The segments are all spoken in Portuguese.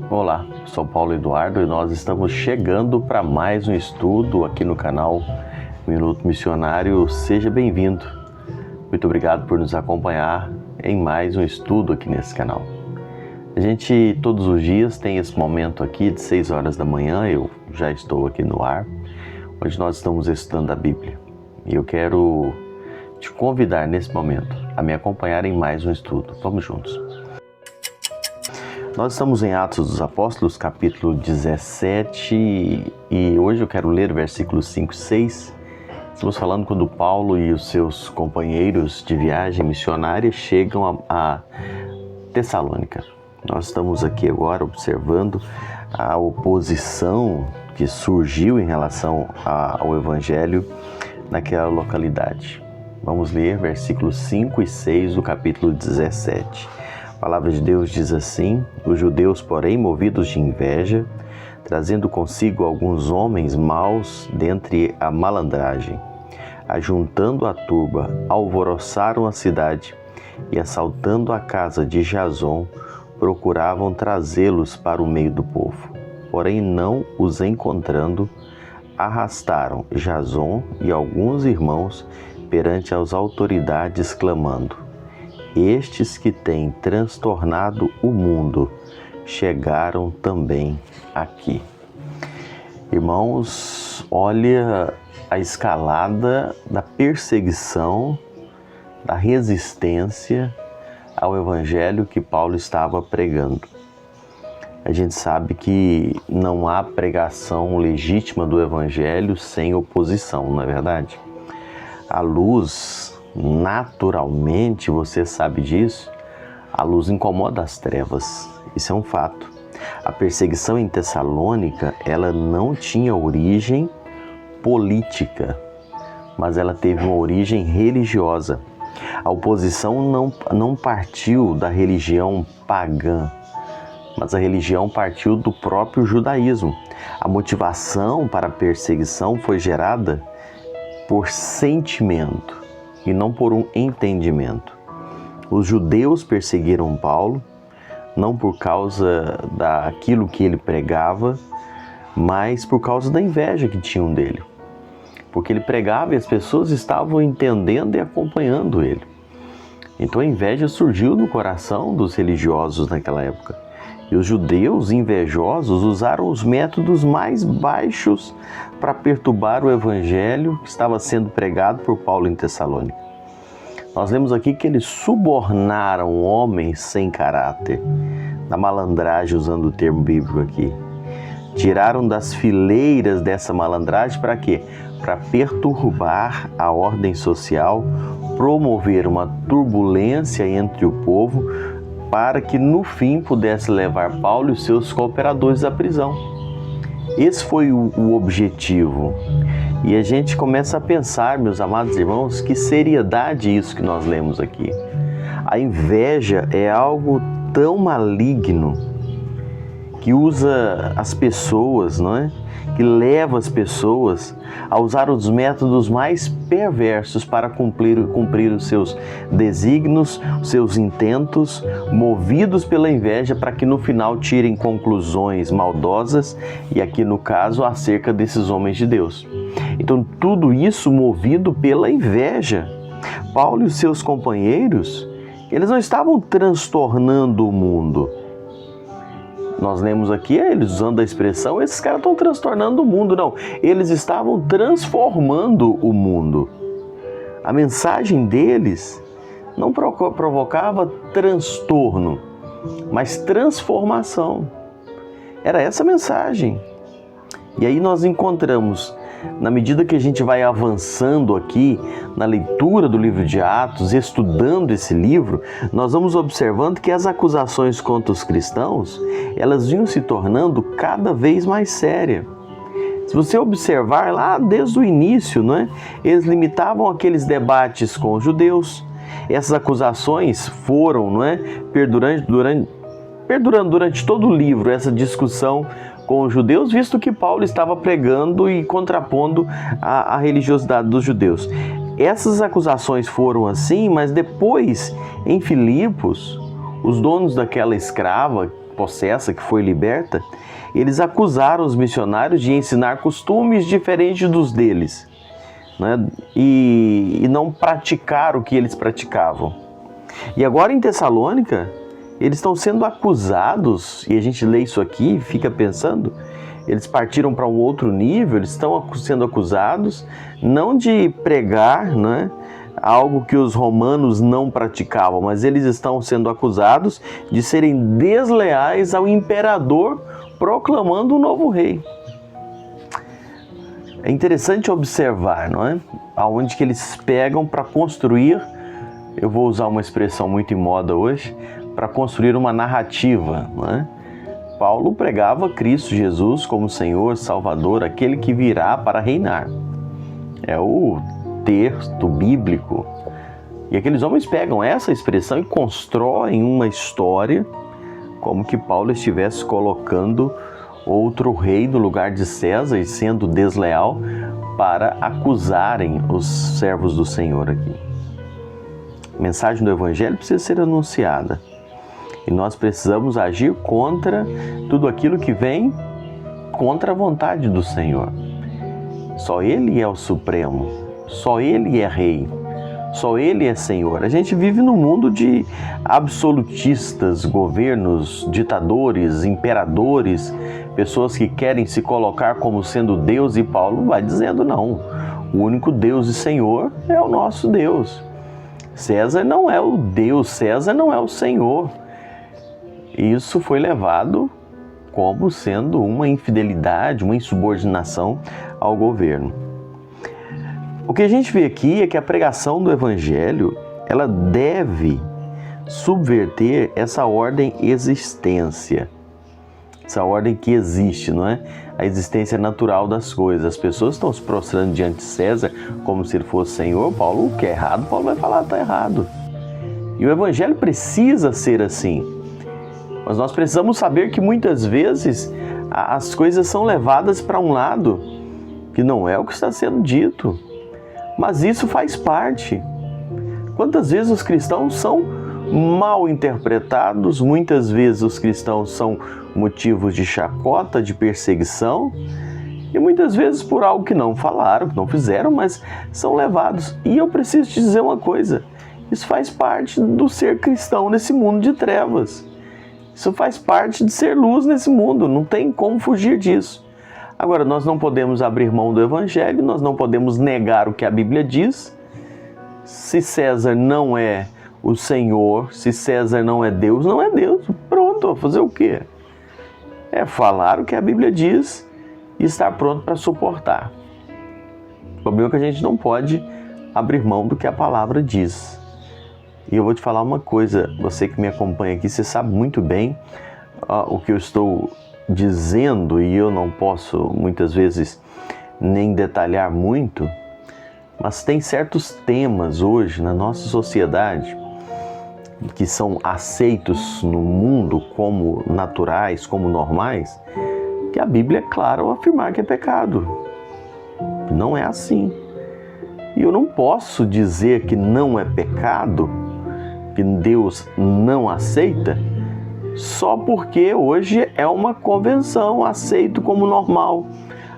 Olá, sou Paulo Eduardo e nós estamos chegando para mais um estudo aqui no canal Minuto Missionário. Seja bem-vindo. Muito obrigado por nos acompanhar em mais um estudo aqui nesse canal. A gente todos os dias tem esse momento aqui de 6 horas da manhã, eu já estou aqui no ar, onde nós estamos estudando a Bíblia. E eu quero te convidar nesse momento a me acompanhar em mais um estudo. Vamos juntos. Nós estamos em Atos dos Apóstolos, capítulo 17, e hoje eu quero ler versículos 5 e 6. Estamos falando quando Paulo e os seus companheiros de viagem missionária chegam a Tessalônica. Nós estamos aqui agora observando a oposição que surgiu em relação ao Evangelho naquela localidade. Vamos ler versículos 5 e 6 do capítulo 17. A palavra de Deus diz assim: os judeus, porém, movidos de inveja, trazendo consigo alguns homens maus dentre a malandragem, ajuntando a turba, alvoroçaram a cidade e, assaltando a casa de Jason, procuravam trazê-los para o meio do povo. Porém, não os encontrando, arrastaram Jason e alguns irmãos perante as autoridades, clamando: estes que têm transtornado o mundo chegaram também aqui. Irmãos, olha a escalada da perseguição, da resistência ao Evangelho que Paulo estava pregando. A gente sabe que não há pregação legítima do Evangelho sem oposição, não é verdade? A luz, naturalmente, você sabe disso, a luz incomoda as trevas, isso é um fato. A perseguição em Tessalônica, ela não tinha origem política, mas ela teve uma origem religiosa. A oposição não partiu da religião pagã, mas a religião partiu do próprio judaísmo. A motivação para a perseguição foi gerada por sentimento e não por um entendimento. Os judeus perseguiram Paulo, não por causa daquilo que ele pregava, mas por causa da inveja que tinham dele. Porque ele pregava e as pessoas estavam entendendo e acompanhando ele. Então a inveja surgiu no coração dos religiosos naquela época. E os judeus invejosos usaram os métodos mais baixos para perturbar o evangelho que estava sendo pregado por Paulo em Tessalônica. Nós lemos aqui que eles subornaram homens sem caráter, na malandragem, usando o termo bíblico aqui. Tiraram das fileiras dessa malandragem para quê? Para perturbar a ordem social, promover uma turbulência entre o povo, para que no fim pudesse levar Paulo e os seus cooperadores à prisão. Esse foi o objetivo. E a gente começa a pensar, meus amados irmãos, que seriedade isso que nós lemos aqui. A inveja é algo tão maligno que usa as pessoas, não é? Que leva as pessoas a usar os métodos mais perversos para cumprir os seus desígnios, os seus intentos, movidos pela inveja, para que no final tirem conclusões maldosas, e aqui no caso acerca desses homens de Deus. Então tudo isso movido pela inveja. Paulo e os seus companheiros, eles não estavam transtornando o mundo. Nós lemos aqui, eles usando a expressão, esses caras estão transtornando o mundo. Não, eles estavam transformando o mundo. A mensagem deles não provocava transtorno, mas transformação. Era essa a mensagem. E aí nós encontramos, na medida que a gente vai avançando aqui na leitura do livro de Atos, estudando esse livro, nós vamos observando que as acusações contra os cristãos, elas vinham se tornando cada vez mais sérias. Se você observar lá desde o início, não é? Eles limitavam aqueles debates com os judeus. Essas acusações foram, não é? Perdurando durante todo o livro, essa discussão com os judeus, visto que Paulo estava pregando e contrapondo a religiosidade dos judeus. Essas acusações foram assim, mas depois, em Filipos, os donos daquela escrava, possessa, que foi liberta, eles acusaram os missionários de ensinar costumes diferentes dos deles, né? E não praticar o que eles praticavam. E agora em Tessalônica, eles estão sendo acusados, e a gente lê isso aqui e fica pensando, eles partiram para um outro nível, eles estão sendo acusados não de pregar, né, algo que os romanos não praticavam, mas eles estão sendo acusados de serem desleais ao imperador proclamando um novo rei. É interessante observar, não é? Aonde que eles pegam para construir, eu vou usar uma expressão muito em moda hoje, para construir uma narrativa, não é? Paulo pregava Cristo Jesus como Senhor, Salvador, aquele que virá para reinar. É o texto bíblico. E aqueles homens pegam essa expressão e constroem uma história como que Paulo estivesse colocando outro rei no lugar de César e sendo desleal para acusarem os servos do Senhor aqui. A mensagem do Evangelho precisa ser anunciada. E nós precisamos agir contra tudo aquilo que vem contra a vontade do Senhor. Só Ele é o Supremo, só Ele é Rei, só Ele é Senhor. A gente vive num mundo de absolutistas, governos, ditadores, imperadores, pessoas que querem se colocar como sendo Deus, e Paulo vai dizendo não. O único Deus e Senhor é o nosso Deus. César não é o Deus, César não é o Senhor. Isso foi levado como sendo uma infidelidade, uma insubordinação ao governo. O que a gente vê aqui é que a pregação do Evangelho, ela deve subverter essa ordem existência, essa ordem que existe, não é? A existência natural das coisas. As pessoas estão se prostrando diante de César como se ele fosse Senhor. Paulo, o que é errado, Paulo vai falar, está errado. E o Evangelho precisa ser assim. Mas nós precisamos saber que muitas vezes as coisas são levadas para um lado que não é o que está sendo dito. Mas isso faz parte. Quantas vezes os cristãos são mal interpretados, muitas vezes os cristãos são motivos de chacota, de perseguição, e muitas vezes por algo que não falaram, que não fizeram, mas são levados. E eu preciso te dizer uma coisa, isso faz parte do ser cristão nesse mundo de trevas. Isso faz parte de ser luz nesse mundo, não tem como fugir disso. Agora, nós não podemos abrir mão do Evangelho, nós não podemos negar o que a Bíblia diz. Se César não é o Senhor, se César não é Deus, não é Deus. Pronto, vou fazer o quê? É falar o que a Bíblia diz e estar pronto para suportar. O problema é que a gente não pode abrir mão do que a palavra diz. E eu vou te falar uma coisa, você que me acompanha aqui, você sabe muito bem o que eu estou dizendo, e eu não posso muitas vezes nem detalhar muito, mas tem certos temas hoje na nossa sociedade que são aceitos no mundo como naturais, como normais, que a Bíblia é clara ao afirmar que é pecado. Não é assim. E eu não posso dizer que não é pecado, que Deus não aceita, só porque hoje é uma convenção, aceito como normal,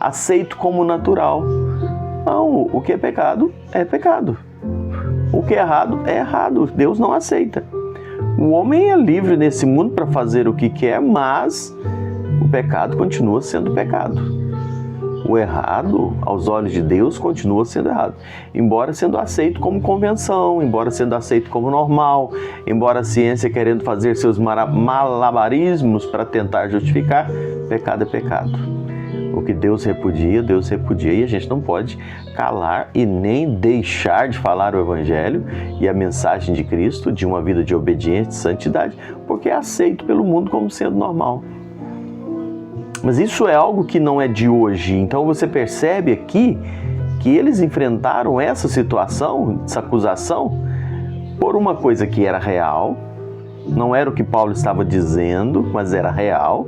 aceito como natural. Não, o que é pecado é pecado. O que é errado. Deus não aceita. O homem é livre nesse mundo para fazer o que quer, mas o pecado continua sendo pecado. O errado, aos olhos de Deus, continua sendo errado. Embora sendo aceito como convenção, embora sendo aceito como normal, embora a ciência querendo fazer seus malabarismos para tentar justificar, pecado é pecado. O que Deus repudia, e a gente não pode calar e nem deixar de falar o Evangelho e a mensagem de Cristo, de uma vida de obediência, de santidade, porque é aceito pelo mundo como sendo normal. Mas isso é algo que não é de hoje. Então você percebe aqui que eles enfrentaram essa situação, essa acusação, por uma coisa que era real, não era o que Paulo estava dizendo, mas era real,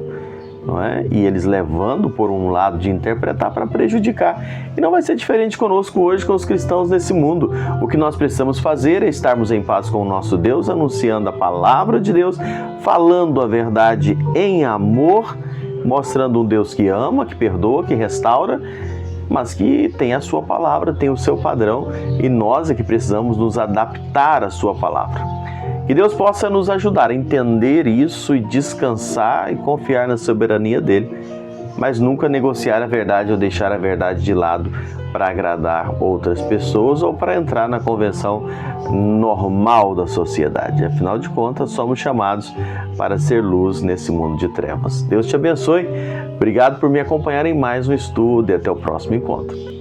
não é? E eles levando por um lado de interpretar para prejudicar. E não vai ser diferente conosco hoje, com os cristãos nesse mundo. O que nós precisamos fazer é estarmos em paz com o nosso Deus, anunciando a palavra de Deus, falando a verdade em amor, mostrando um Deus que ama, que perdoa, que restaura, mas que tem a sua palavra, tem o seu padrão, e nós é que precisamos nos adaptar à sua palavra. Que Deus possa nos ajudar a entender isso e descansar e confiar na soberania dele, mas nunca negociar a verdade ou deixar a verdade de lado para agradar outras pessoas ou para entrar na convenção normal da sociedade. Afinal de contas, somos chamados para ser luz nesse mundo de trevas. Deus te abençoe. Obrigado por me acompanhar em mais um estudo e até o próximo encontro.